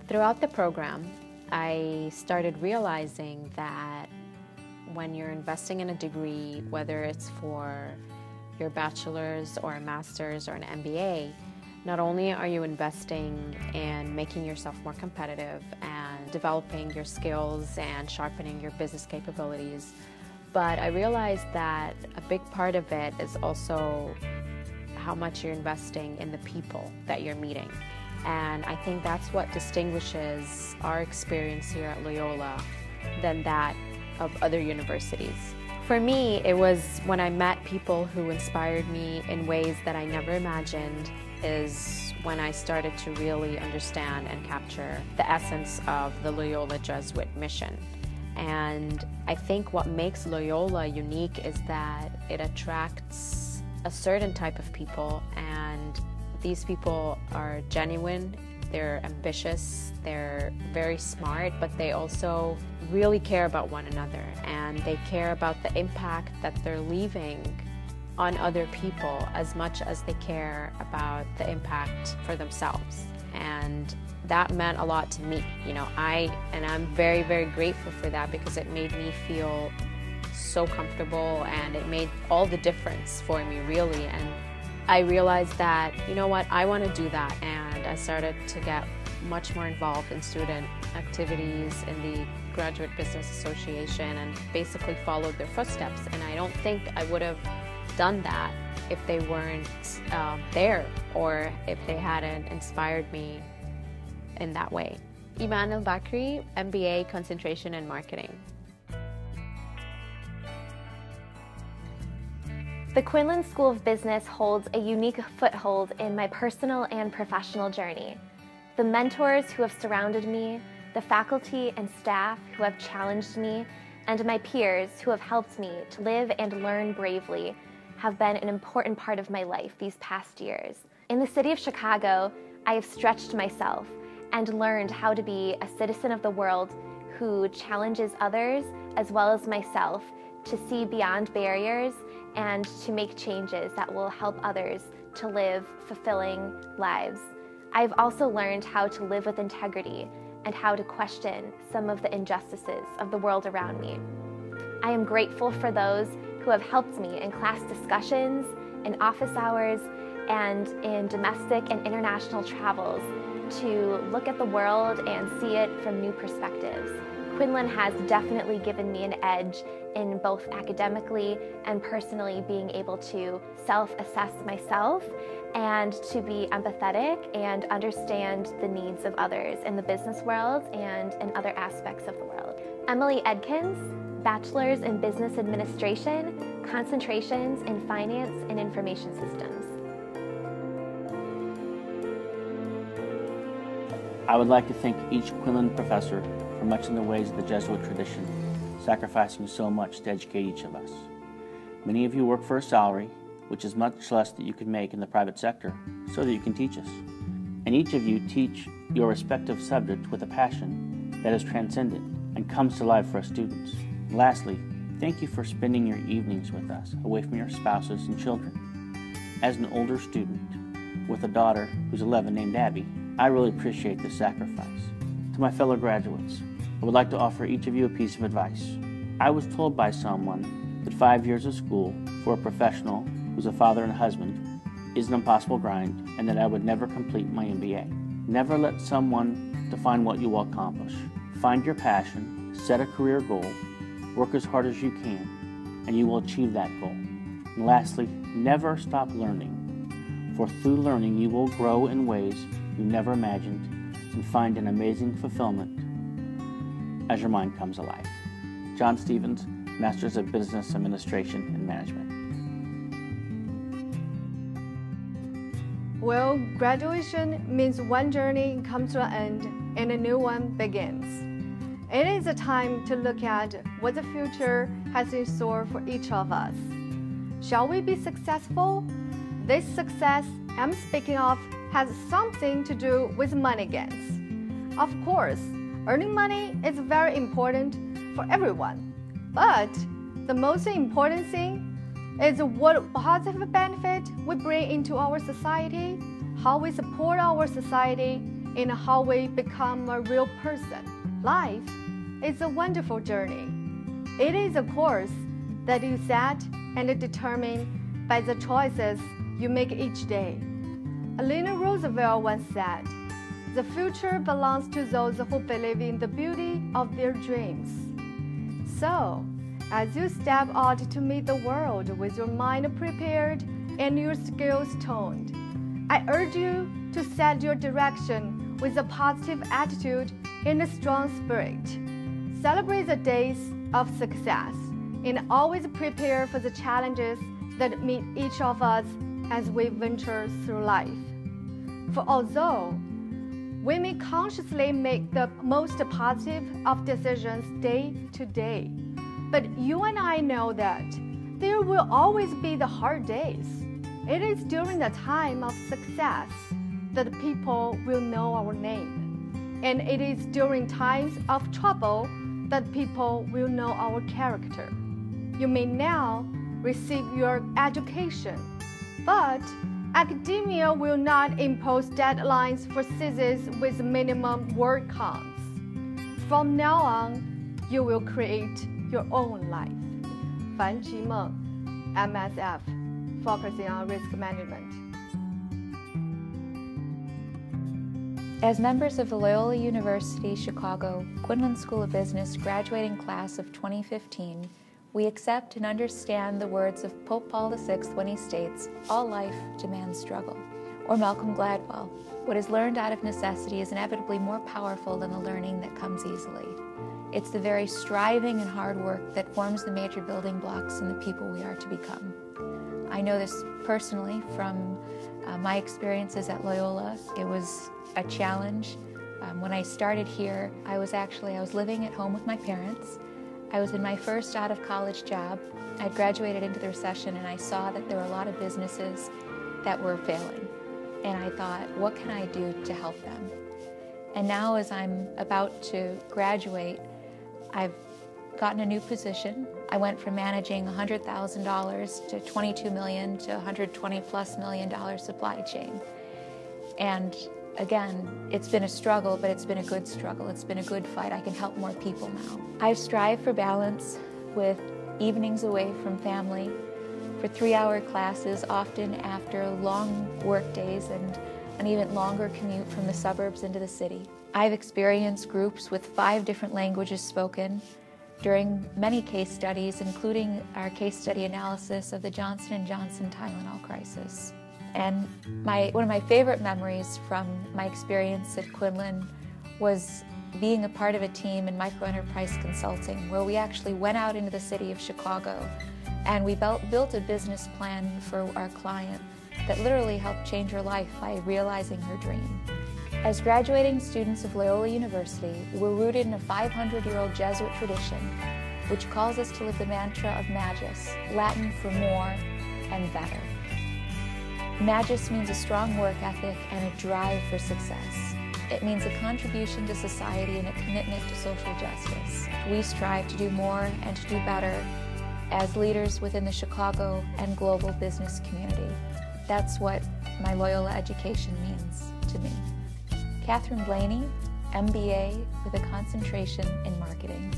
Throughout the program, I started realizing that when you're investing in a degree, whether it's for your bachelor's or a master's or an MBA, not only are you investing in making yourself more competitive and developing your skills and sharpening your business capabilities, but I realized that a big part of it is also how much you're investing in the people that you're meeting. And I think that's what distinguishes our experience here at Loyola than that of other universities. For me, it was when I met people who inspired me in ways that I never imagined, is when I started to really understand and capture the essence of the Loyola Jesuit mission. And I think what makes Loyola unique is that it attracts a certain type of people, and these people are genuine, they're ambitious, they're very smart, but they also really care about one another, and they care about the impact that they're leaving on other people as much as they care about the impact for themselves. And that meant a lot to me. I'm very, very grateful for that, because it made me feel so comfortable, and it made all the difference for me, really. And I realized that, I want to do that, and I started to get much more involved in student activities in the Graduate Business Association and basically followed their footsteps. And I don't think I would have done that if they weren't there, or if they hadn't inspired me in that way. Iman Al-Bakri, MBA, Concentration in Marketing. The Quinlan School of Business holds a unique foothold in my personal and professional journey. The mentors who have surrounded me, the faculty and staff who have challenged me, and my peers who have helped me to live and learn bravely have been an important part of my life these past years. In the city of Chicago, I have stretched myself and learned how to be a citizen of the world who challenges others as well as myself to see beyond barriers and to make changes that will help others to live fulfilling lives. I've also learned how to live with integrity and how to question some of the injustices of the world around me. I am grateful for those who have helped me in class discussions, in office hours, and in domestic and international travels to look at the world and see it from new perspectives. Quinlan has definitely given me an edge in both academically and personally being able to self-assess myself and to be empathetic and understand the needs of others in the business world and in other aspects of the world. Emily Edkins, Bachelor's in Business Administration, concentrations in Finance and Information Systems. I would like to thank each Quinlan professor for much in the ways of the Jesuit tradition, sacrificing so much to educate each of us. Many of you work for a salary, which is much less that you could make in the private sector, so that you can teach us. And each of you teach your respective subject with a passion that is transcendent and comes to life for us students. And lastly, thank you for spending your evenings with us, away from your spouses and children. As an older student with a daughter who's 11 named Abby, I really appreciate this sacrifice. To my fellow graduates, I would like to offer each of you a piece of advice. I was told by someone that 5 years of school for a professional who's a father and a husband is an impossible grind, and that I would never complete my MBA. Never let someone define what you will accomplish. Find your passion, set a career goal, work as hard as you can, and you will achieve that goal. And lastly, never stop learning, for through learning you will grow in ways you never imagined and find an amazing fulfillment as your mind comes alive. John Stevens, Masters of Business Administration and Management. Well, graduation means one journey comes to an end and a new one begins. It is a time to look at what the future has in store for each of us. Shall we be successful? This success I'm speaking of has something to do with money gains. Of course, earning money is very important for everyone, but the most important thing is what positive benefit we bring into our society, how we support our society, in how we become a real person. Life is a wonderful journey. It is a course that you set and determine by the choices you make each day. Eleanor Roosevelt once said, "The future belongs to those who believe in the beauty of their dreams." So, as you step out to meet the world with your mind prepared and your skills toned, I urge you to set your direction with a positive attitude and a strong spirit. Celebrate the days of success and always prepare for the challenges that meet each of us as we venture through life. For although we may consciously make the most positive of decisions day to day, but you and I know that there will always be the hard days. It is during the time of success that people will know our name, and it is during times of trouble that people will know our character. You may now receive your education, but academia will not impose deadlines for theses with minimum word counts. From now on, you will create your own life. 樊其梦 MSF, focusing on risk management. As members of the Loyola University Chicago Quinlan School of Business graduating class of 2015, we accept and understand the words of Pope Paul VI when he states, "All life demands struggle." Or Malcolm Gladwell, "What is learned out of necessity is inevitably more powerful than the learning that comes easily." It's the very striving and hard work that forms the major building blocks in the people we are to become. I know this personally from my experiences at Loyola. It was a challenge. When I started here, I was living at home with my parents. I was in my first out-of-college job. I'd graduated into the recession, and I saw that there were a lot of businesses that were failing. And I thought, what can I do to help them? And now as I'm about to graduate, I've gotten a new position. I went from managing $100,000 to $22 million to $120+ million supply chain. And again, it's been a struggle, but it's been a good struggle. It's been a good fight. I can help more people now. I've strived for balance with evenings away from family, for 3-hour classes, often after long work days and an even longer commute from the suburbs into the city. I've experienced groups with 5 different languages spoken during many case studies, including our case study analysis of the Johnson & Johnson Tylenol crisis. And one of my favorite memories from my experience at Quinlan was being a part of a team in microenterprise consulting, where we actually went out into the city of Chicago and we built a business plan for our client that literally helped change her life by realizing her dream. As graduating students of Loyola University, we're rooted in a 500-year-old Jesuit tradition, which calls us to live the mantra of magis, Latin for more and better. Magis means a strong work ethic and a drive for success. It means a contribution to society and a commitment to social justice. We strive to do more and to do better as leaders within the Chicago and global business community. That's what my Loyola education means to me. Catherine Blaney, MBA with a concentration in marketing.